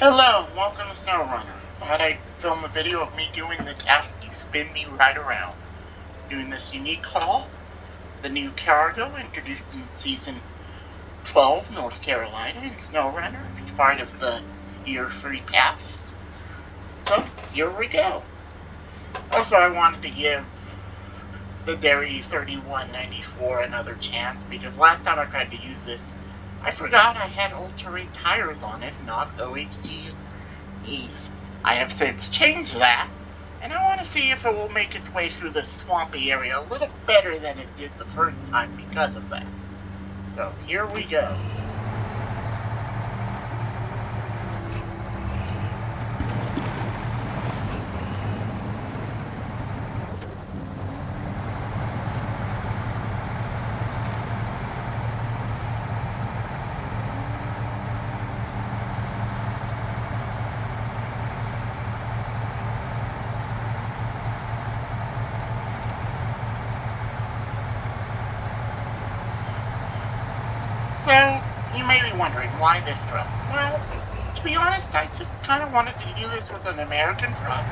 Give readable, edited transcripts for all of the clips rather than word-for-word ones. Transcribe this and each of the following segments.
Hello, and welcome to SnowRunner. Thought I'd film a video of me doing the task You Spin Me Right Around. Doing this unique haul, the new cargo introduced in Season 12, North Carolina in SnowRunner as part of the Year 3 paths. So, here we go. Also, I wanted to give the Derry 3194 another chance, because last time I tried to use this, I forgot I had all-terrain tires on it, not OHDs. I have since changed that, and I want to see if it will make its way through the swampy area a little better than it did the first time because of that. So, here we go. So, you may be wondering, why this truck? Well, to be honest, I just kind of wanted to do this with an American truck.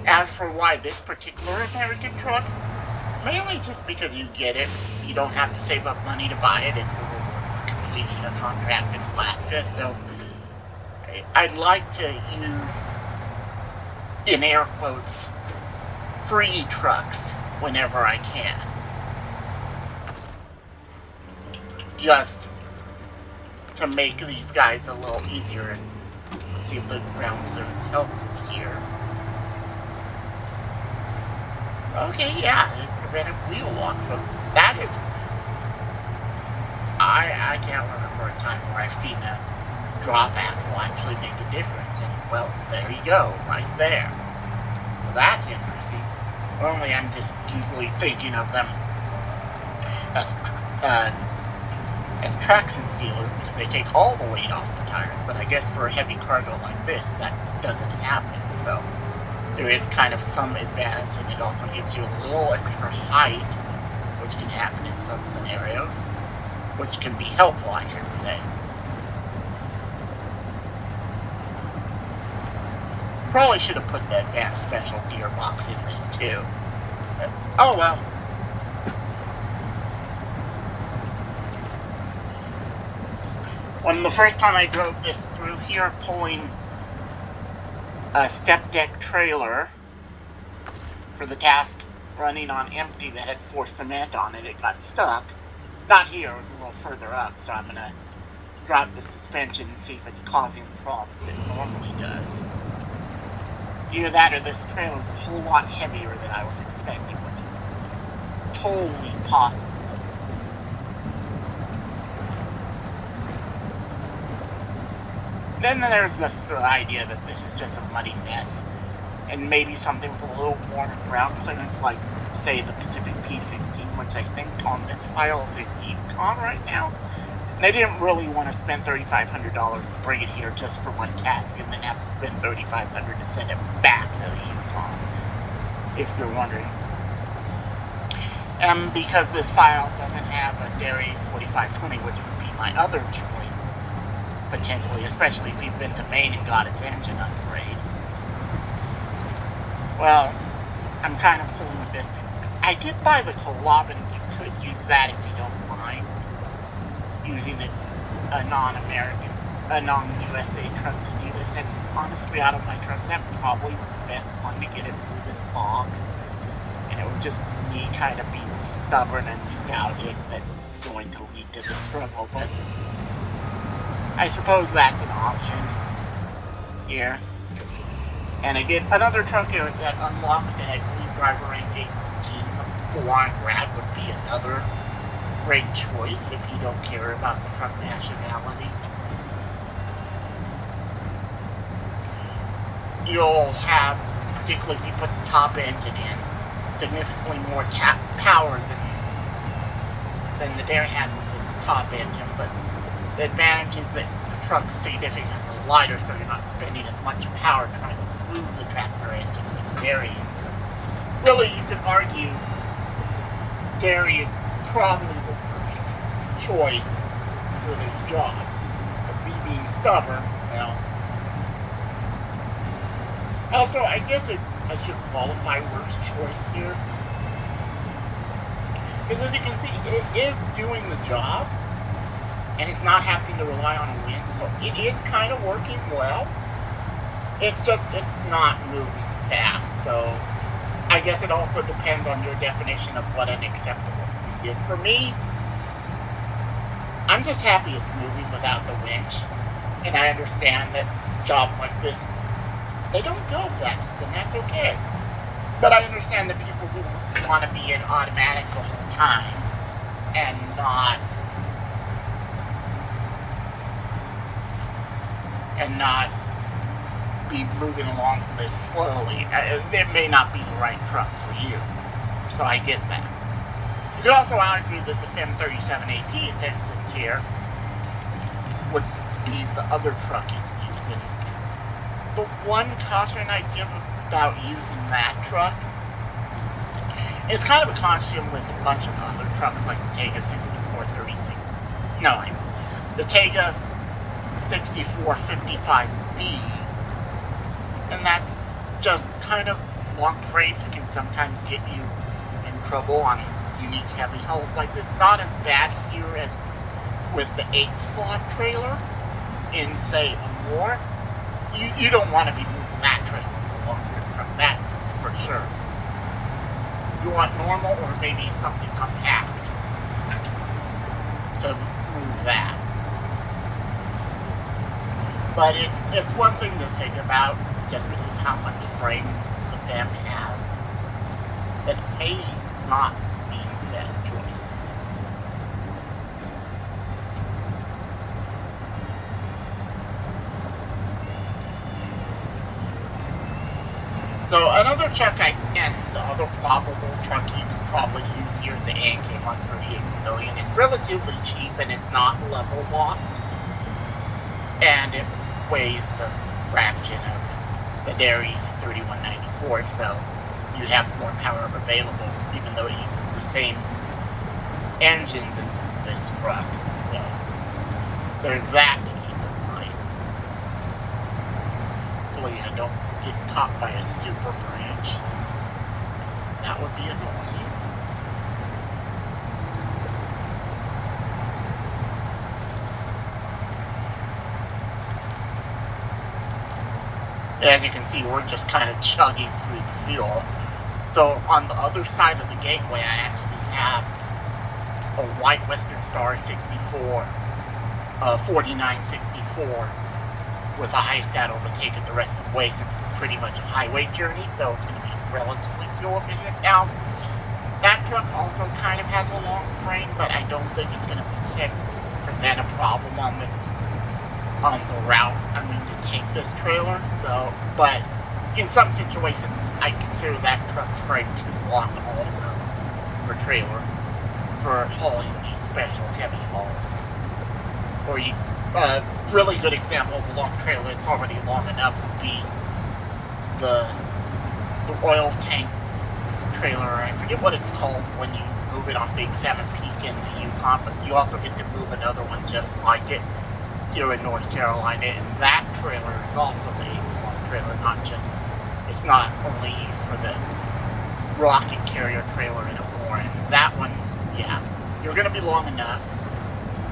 As for why this particular American truck, mainly just because you get it, you don't have to save up money to buy it, it's completing a contract in Alaska, so I'd like to use, in air quotes, free trucks whenever I can. Just to make these guides a little easier. Let's see if the ground clearance helps us here. Okay, yeah, it prevented wheel lock, so that is... I can't remember a time where I've seen a drop axle actually make a difference, and well, there you go, right there. Well, that's interesting. Normally I'm just usually thinking of them as traction stealers because they take all the weight off the tires, but I guess for a heavy cargo like this, that doesn't happen, so there is kind of some advantage, and it also gives you a little extra height, which can happen in some scenarios, which can be helpful, I should say. Probably should have put the advanced special gearbox in this too, but oh well. When the first time I drove this through here, pulling a step deck trailer for the task running on empty that had 4 cement on it, it got stuck. Not here, it was a little further up, so I'm gonna drop the suspension and see if it's causing the problems it normally does. Either that or this trailer is a whole lot heavier than I was expecting, which is totally possible. Then there's the idea that this is just a muddy mess, and maybe something with a little more ground clearance, like, say, the Pacific P-16, which I think on this file is in Yukon right now. And I didn't really want to spend $3,500 to bring it here just for one task, and then have to spend $3,500 to send it back to the Yukon, if you're wondering. And because this file doesn't have a Derry 4520, which would be my other choice, potentially, especially if you've been to Maine and got its engine upgrade. Well, I'm kind of pulling with this. I did buy the Kolobin. You could use that if you don't mind using a non-American, a non-USA truck to do this. And honestly, out of my trucks, that probably was the best one to get it through this fog. And it was just me kind of being stubborn and nostalgic that's going to lead to the struggle, but I suppose that's an option here. And again, another truck here that unlocks it, I believe driver rank 18, the Flying Rat would be another great choice if you don't care about the truck nationality. You'll have, particularly if you put the top engine in, significantly more power than the Derry has with its top engine, but the advantage is that the truck's significantly lighter, so you're not spending as much power trying to move the tractor engine with Derry is. Really, you could argue Derry is probably the worst choice for this job. The BB being stubborn. Well, also, I guess I should qualify worst choice here. Because as you can see, it is doing the job, and it's not having to rely on a wind, so it is kind of working well. It's just, it's not moving fast, so I guess it also depends on your definition of what an acceptable speed is. For me, I'm just happy it's moving without the winch, and I understand that jobs like this, they don't go fast, and that's okay. But I understand the people who want to be in automatic the whole time and not be moving along this slowly. It may not be the right truck for you, so I get that. You could also argue that the FEM 37AT, since it's here, would be the other truck you could use. And the one caution I'd give about using that truck, it's kind of a consortium with a bunch of other trucks like the Tega 6436. No, the Tega 6455B, and that's just kind of long frames can sometimes get you in trouble on unique heavy hulls like this. Not as bad here as with the 8-slot trailer in, say, a Moore. You don't want to be moving that trailer with a long frame truck, that's for sure. You want normal or maybe something compact to move that. But it's one thing to think about, just because of how much frame the FEM has, that it may not be the best choice. So another truck and the other probable truck you could probably use here is the ANK 138 Civilian. It's relatively cheap and it's not level locked, and it weighs a fraction of the Dairy 3194, so you'd have more power available, even though it uses the same engines as this truck. So there's that to keep in mind. So you don't get caught by a super branch. That would be annoying. As you can see, we're just kind of chugging through the fuel. So on the other side of the gateway, I actually have a white Western Star 64, 4964 with a high saddle to take it the rest of the way, since it's pretty much a highway journey, so it's going to be relatively fuel efficient. Now, that truck also kind of has a long frame, but I don't think it's going to present a problem on the route to take this trailer. So, but in some situations, I consider that truck's frame too long also for trailer, for hauling these special heavy hauls. Or really good example of a long trailer that's already long enough would be the oil tank trailer. I forget what it's called when you move it on Big 7 Peak in the Yukon, but you also get to move another one just like it here in North Carolina, and that trailer is also the 8-slot trailer, it's not only used for the rocket carrier trailer in a Moore. And that one, yeah, you're going to be long enough,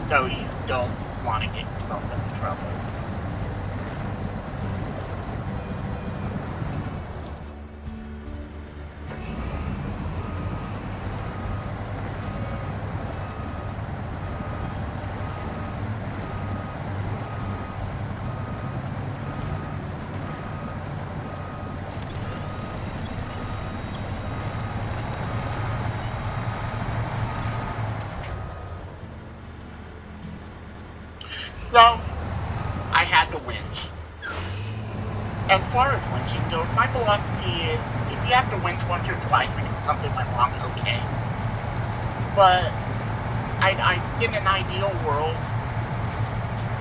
so you don't want to get yourself into trouble. So, I had to winch. As far as winching goes, my philosophy is, if you have to winch once or twice because something went wrong, okay. But, in an ideal world,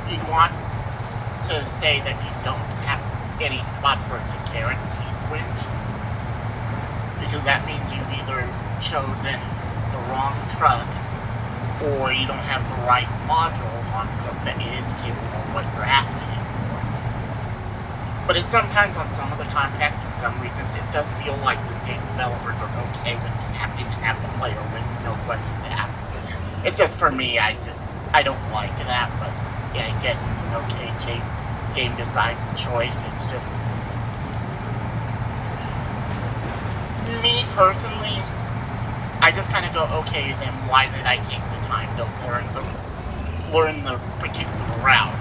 you'd want to say that you don't have any spots where it's a guaranteed winch, because that means you've either chosen the wrong truck or you don't have the right modules on a truck that is capable of what you're asking it for. But it's sometimes on some of the contexts and some reasons it does feel like the game developers are okay with having to have the player rinse no questions asked. It's just for me, I don't like that, but yeah, I guess it's an okay game design choice. It's just me personally, I just kind of go, okay, then why did I take the time to learn the particular route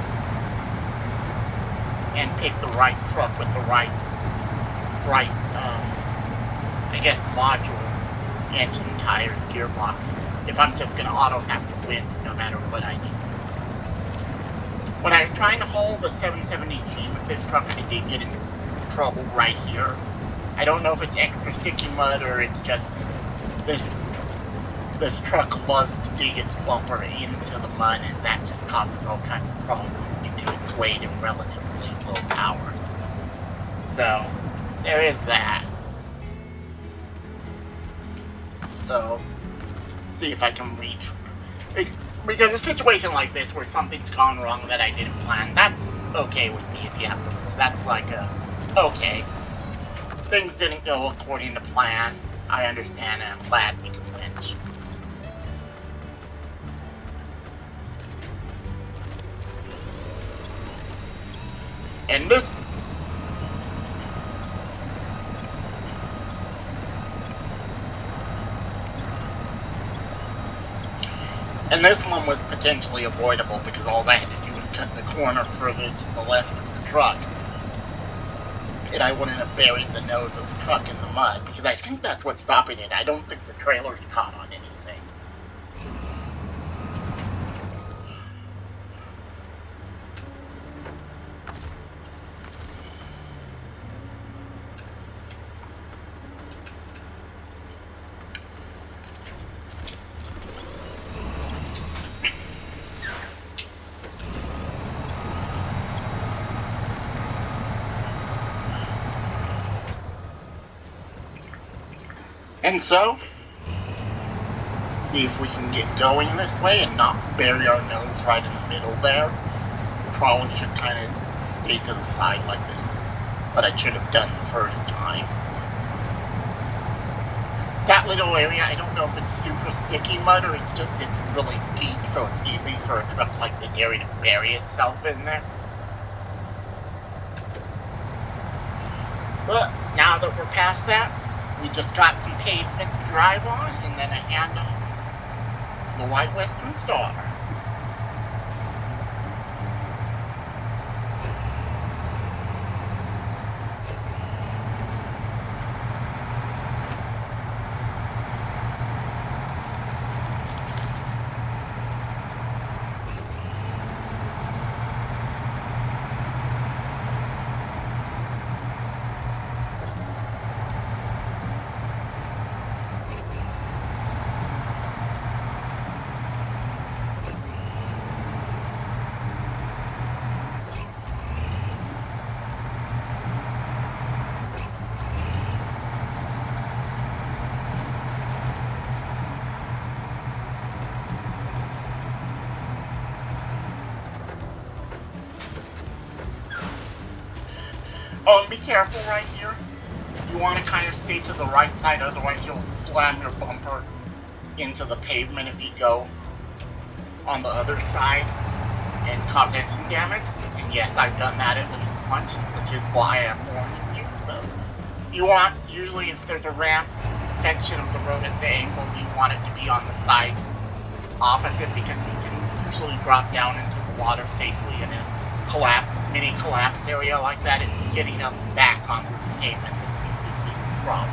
and pick the right truck with the right I guess modules, engine, tires, gearbox, if I'm just gonna auto have to rinse no matter what I do. When I was trying to haul the 770G with this truck, I did get into trouble right here. I don't know if it's extra sticky mud or it's just this truck loves to dig its bumper into the mud, and that just causes all kinds of problems due to its weight and relatively low power. So, there is that. So, see if I can reach. Because a situation like this where something's gone wrong that I didn't plan, that's okay with me if you have to lose. That's like okay. Things didn't go according to plan. I understand, and I'm glad we can winch. And this one was potentially avoidable because all I had to do was cut the corner further to the left of the truck. And I wouldn't have buried the nose of the truck in the mud, because I think that's what's stopping it. I don't think the trailer's caught on anything. And so, see if we can get going this way and not bury our nose right in the middle there. Probably should kind of stay to the side like this is what I should have done the first time. It's that little area, I don't know if it's super sticky mud or it's really deep, so it's easy for a truck like the Dairy to bury itself in there. But now that we're past that, we just got some pavement to drive on, and then a handoff to the White Western Star. Oh, and be careful right here. You want to kind of stay to the right side, otherwise you'll slam your bumper into the pavement if you go on the other side and cause engine damage. And yes, I've done that at least once, which is why I'm warning you. So, you want, usually if there's a ramp section of the road at the angle, you want it to be on the side opposite, because you can usually drop down into the water safely in a mini collapsed area like that. It's getting up back onto the pavement that's usually the problem.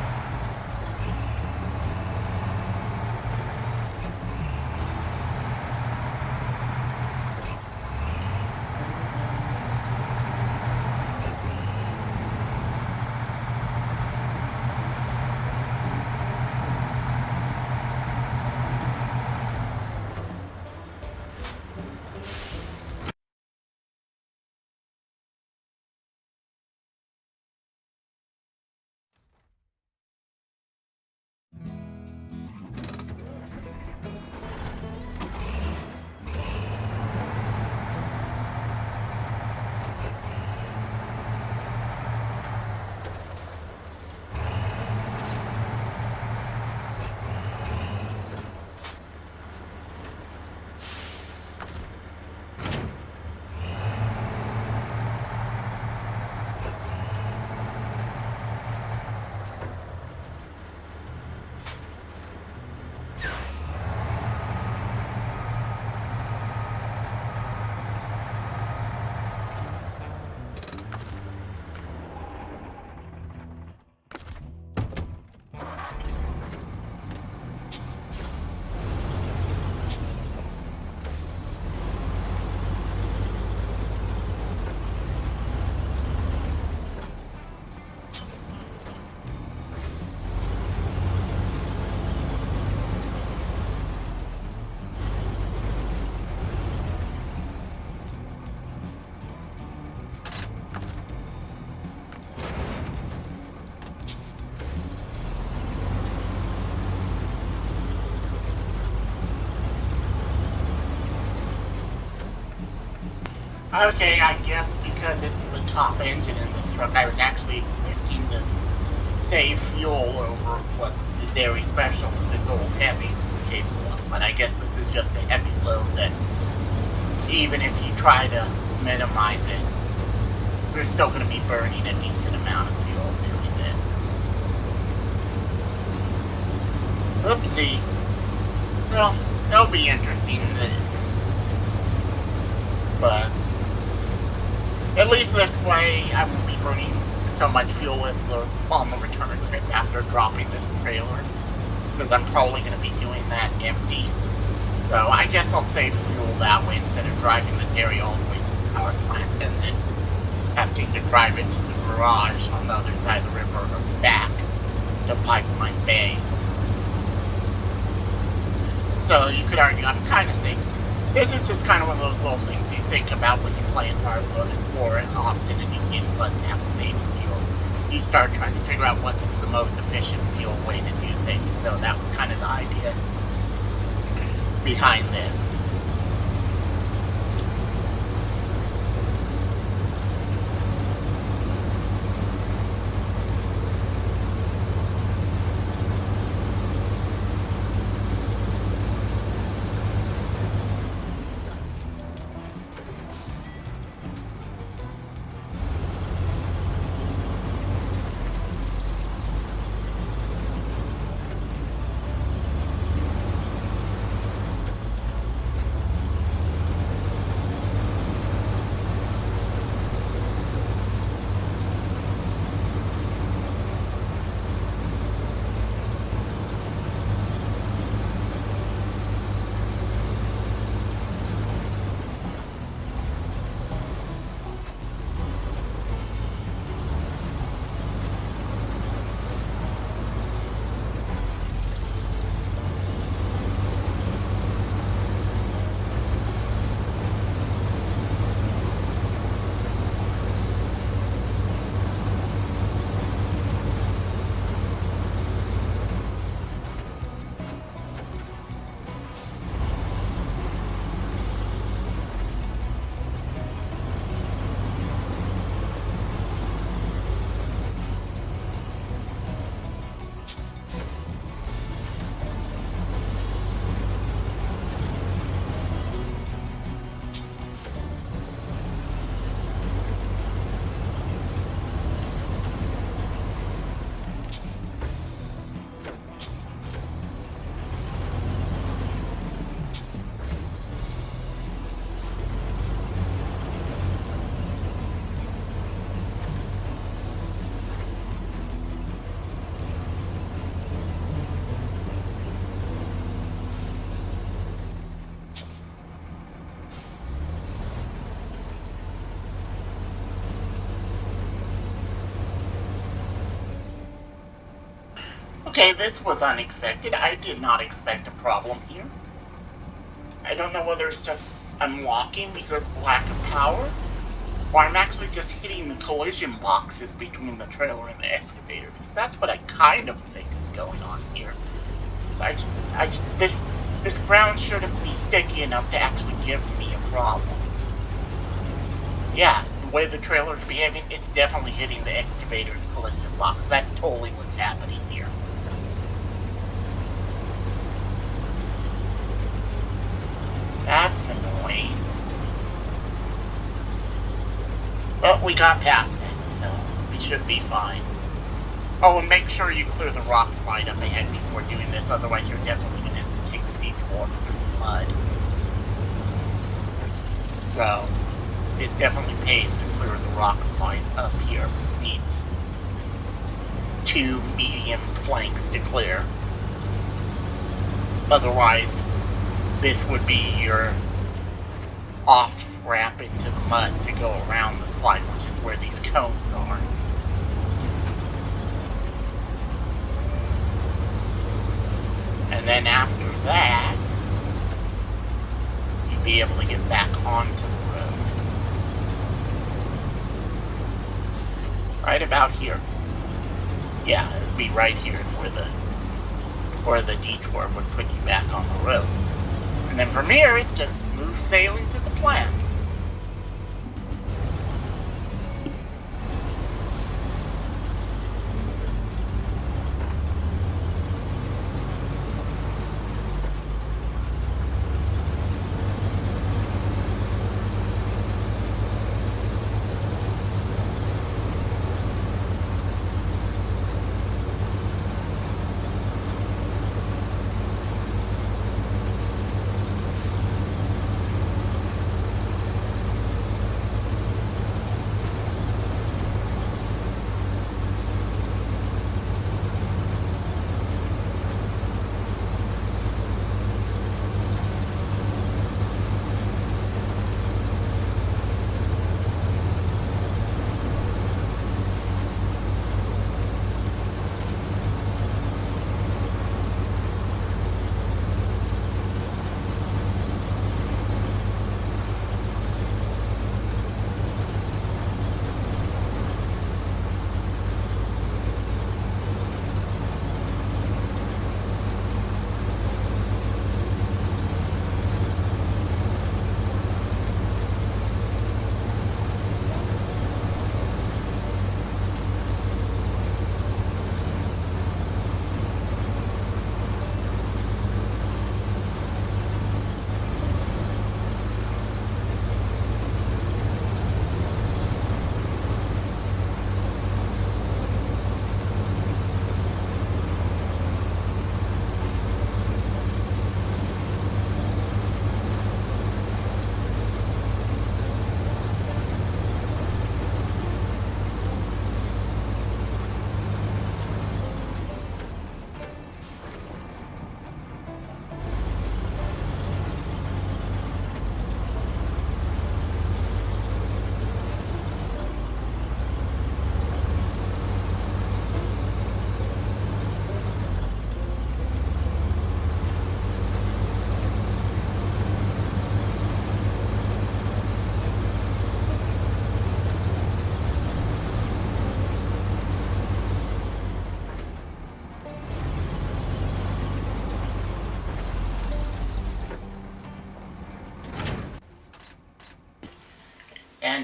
Okay, I guess because it's the top engine in this truck, I was actually expecting to save fuel over what the Dairy Special with its old heavies was capable of. But I guess this is just a heavy load that even if you try to minimize it, we're still going to be burning a decent amount of fuel doing this. Oopsie. Well, it'll be interesting, but at least this way I won't be burning so much fuel on the return trip after dropping this trailer, because I'm probably going to be doing that empty. So I guess I'll save fuel that way instead of driving the dairy all the way to the power plant and then having to drive it to the garage on the other side of the river or back to Pipeline Bay. So you could argue I'm kind of safe. This is just kind of one of those little things you think about when you're playing hard-loaded war, and often and you get plus to have to pay for fuel. You start trying to figure out what's the most efficient fuel way to do things. So that was kind of the idea behind this. Okay, this was unexpected. I did not expect a problem here. I don't know whether it's just I'm walking because of lack of power, or I'm actually just hitting the collision boxes between the trailer and the excavator, because that's what I kind of think is going on here. This ground shouldn't be sticky enough to actually give me a problem. Yeah, the way the trailer's behaving, it's definitely hitting the excavator's collision box. That's totally what's happening here. That's annoying. But we got past it, so we should be fine. Oh, and make sure you clear the rock slide up ahead before doing this, otherwise you're definitely going to have to take the detour through the mud. So, it definitely pays to clear the rock slide up here. It needs 2 medium planks to clear. Otherwise, this would be your off-ramp into the mud to go around the slide, which is where these cones are. And then after that, you'd be able to get back onto the road. Right about here. Yeah, it would be right here is where the detour would put you back on the road. And then from here, it's just smooth sailing to the plant.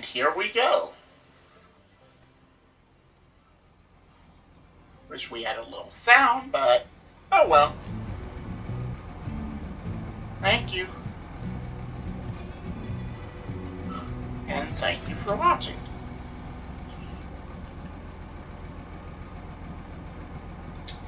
And here we go. Wish we had a little sound, but oh well. Thank you. And thank you for watching.